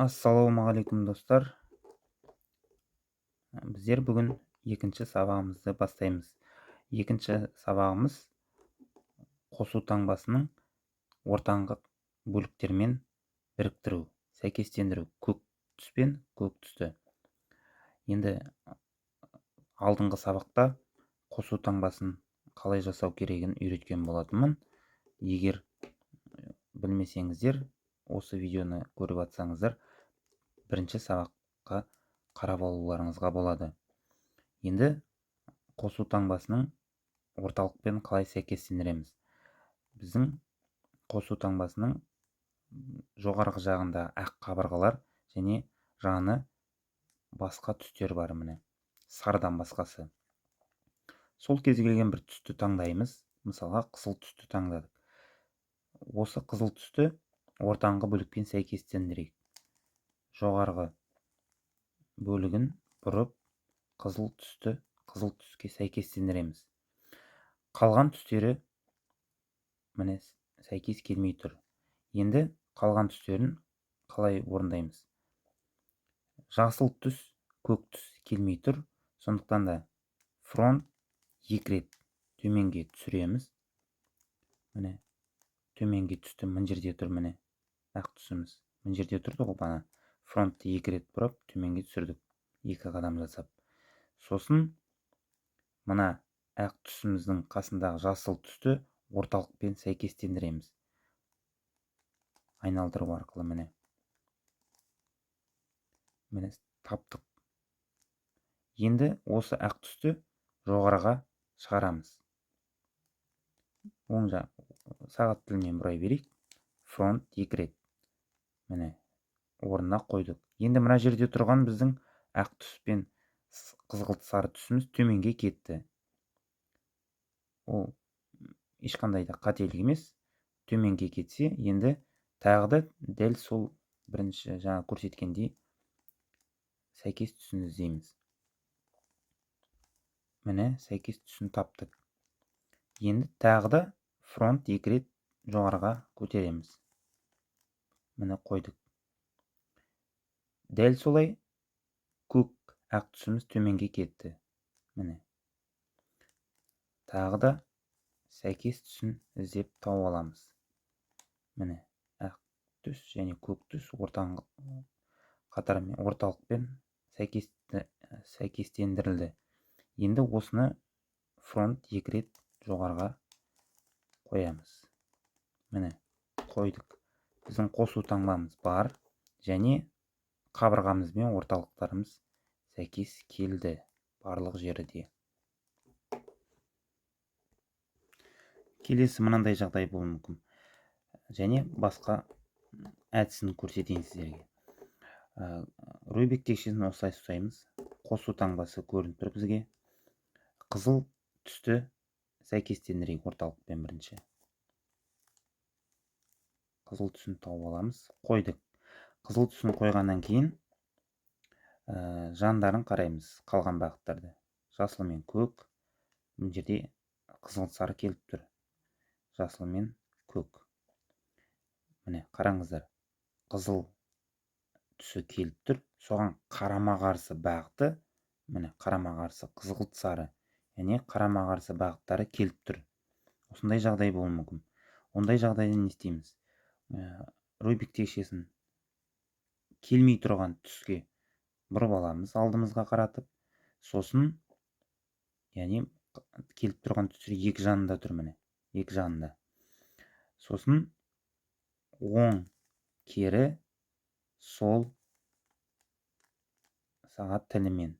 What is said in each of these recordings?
Ассалаумағалейкум достар. Біздер бүгін екінші сабағымызды бастаймыз. Екінші сабағымыз қосу таңбасының ортаңғы бөліктермен біріктіру, сәйкестендіру, көк түс пен көк түсті. Енді алдыңғы сабақта қосу таңбасын қалай жасау керегін үйреткен болатынмын. Егер білмесеңіздер, осы видеоны көріп атсаңыздар, бірінші сабаққа қарап алуларыңызға болады. Енді қосу таңбасының орталықпен қалай сәйкестендіреміз? Біздің қосу таңбасының жоғарғы жағында ақ қабырғалар және жаны басқа түстер бар, міне сарыдан басқасы. Сол кез келген бір түсті таңдаймыз. Мысалға қызыл түсті таңдадық. Осы қызыл түсті ортаңғы бөлікпен сәйкестендірейік. Жоғарғы бөлігін бұрып қызыл түске сәйкестендіреміз. Қалған түстері міне сәйкес келмей тұр. Енді қалған түстерін қалай орындаймыз? Жасыл түс, көк түс келмей тұр. Сондықтан да фронт екі рет төменге түсіреміз. Міне төменге түсті, мына жерде тұр, міне ақ түсіміз. Мына жерде тұрды ғой бана. Фронтты екі рет бұрып төменге түсірдік, екі қадам жасап. Сосын мына ақ түсіміздің қасындағы жасыл түсті орталықпен сәйкестендіреміз. Айналдыру арқылы міне таптық. Енді осы ақ түсті жоғарыға шығарамыз. Оң жақ сағат тілімен бұрай берейік. Фронт екі рет. Міне орнына қойдық. Енді мына жерде тұрған біздің ақ түс пен қызғылт сары түсіміз төменге кетті. Ол ешқандай да қателік емес. Төменге кетсе, енді тағы да дәл сол бірінші жаңа көрсеткендей сәйкес түсін іздейміз. Міне сәйкес түсін таптық. Енді тағы да фронт екі рет жоғарыға көтереміз. Міне қойдық. Дәл солай көк ақ түсіміз төменге кетті. Міне тағы да сәйкес түсін іздеп тауып аламыз. Міне ақ түс және көк түс орталықпен сәйкестендірілді. Енді осыны фронт екі рет жоғарыға қоямыз. Міне қойдық. Біздің қосу таңбамыз бар және қабырғамыз бен орталықтарымыз сәйкес келді барлық жерде. Келесі мынандай жағдай болуы мүмкін. Және басқа әдісін көрсетейін сіздерге. Рубик текшесін осылай ұстаймыз. Қосу таңбасы көрініп тұр бізге. Қызыл түсті сәйкестендірейік орталықпен бірінші. Қызыл түсін тауып аламыз. Қойдық. Қызыл түсін қойғаннан кейін жандарын қараймыз, қалған бағыттарды. Жасыл мен көк. Бұл жерде қызыл сары келіп тұр. Жасыл мен көк. Міне қараңыздар. Қызыл түсі келіп тұр. Соған қарама-қарсы бағыты, міне қарама-қарсы қызғылт сары, яғни қарама-қарсы бағыттары келіп тұр. Осындай жағдай болуы мүмкін. Ондай жағдайда не істейміз? Рубик текшесін келмей тұрған түске бұрып аламыз алдымызға қаратып. Сосын, яғни келіп тұрған түстер екі жанында тұр, міне екі жанында. Сосын оң кері сол сағат тілімен,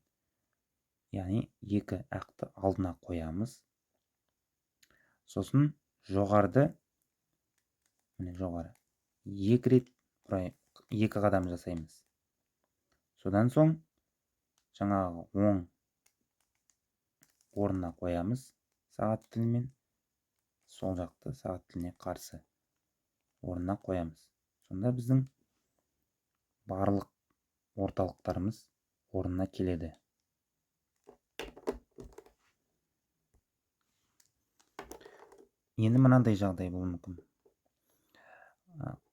яғни екі ақты алдына қоямыз. Сосын жоғарды, міне жоғары екі рет екі қадам жасаймыз. Содан соң жаңағы оң орнына қоямыз сағат тілімен, сол жақты сағат тіліне қарсы орнына қоямыз. Сонда біздің барлық орталықтарымыз орнына келеді. Енді мынандай жағдай болуы мүмкін.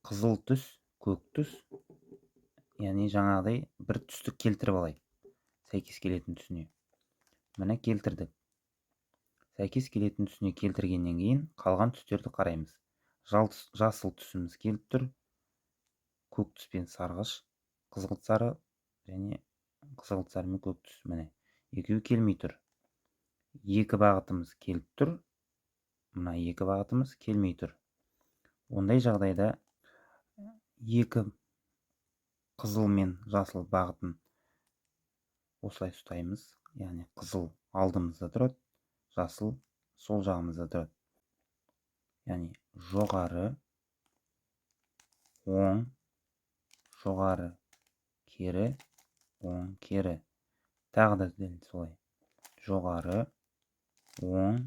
Қызыл түс, көк түс яғни жаңағыдай бір түстік келтіріп алайық. Сәйкес келетін түсіне. Міне келтірдік. Сәйкес келетін түсіне келтіргеннен кейін қалған түстерді қараймыз. Жасыл түсіміз келіп тұр. Көк түспен сарғыш, қызғылт сары және қызғылт сары мен көк түс. Міне екеуі келмей тұр. Екі бағытымыз келіп тұр. Мына екі бағытымыз келмей тұр. Ондай жағдайда екі қызыл мен жасыл бағытын осылай ұстаймыз. Яғни қызыл алдымызда тұрады, жасыл сол жағымызда тұрады. Яғни жоғары, оң, жоғары, кері, оң, кері. Тағы да дәл солай. Жоғары, оң,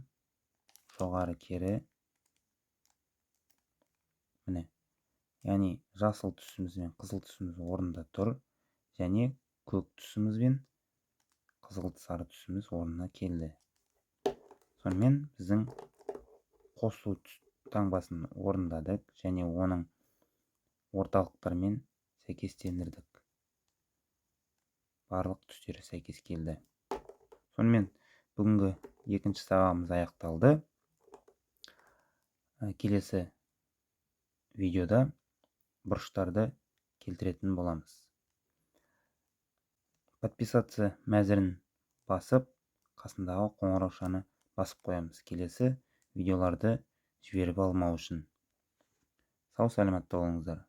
жоғары, кері. Міне. Яғни жасыл түсіміз бен қызыл түсіміз орнында тұр. Және көк түсіміз бен қызғылт сары түсіміз орнына келді. Сонымен біздің қосу таңбасын орындадық және оның орталықтармен сәйкестендірдік. Барлық түстері сәйкес келді. Сонымен бүгінгі екінші сабағымыз аяқталды. Келесі видеода бұрыштарды келтіретін боламыз. Подписаться мәзірін басып, қасындағы қоңыраушаны басып қоямыз. Келесі видеоларды жіберіп алмау үшін. Сау саламатта болыңыздар.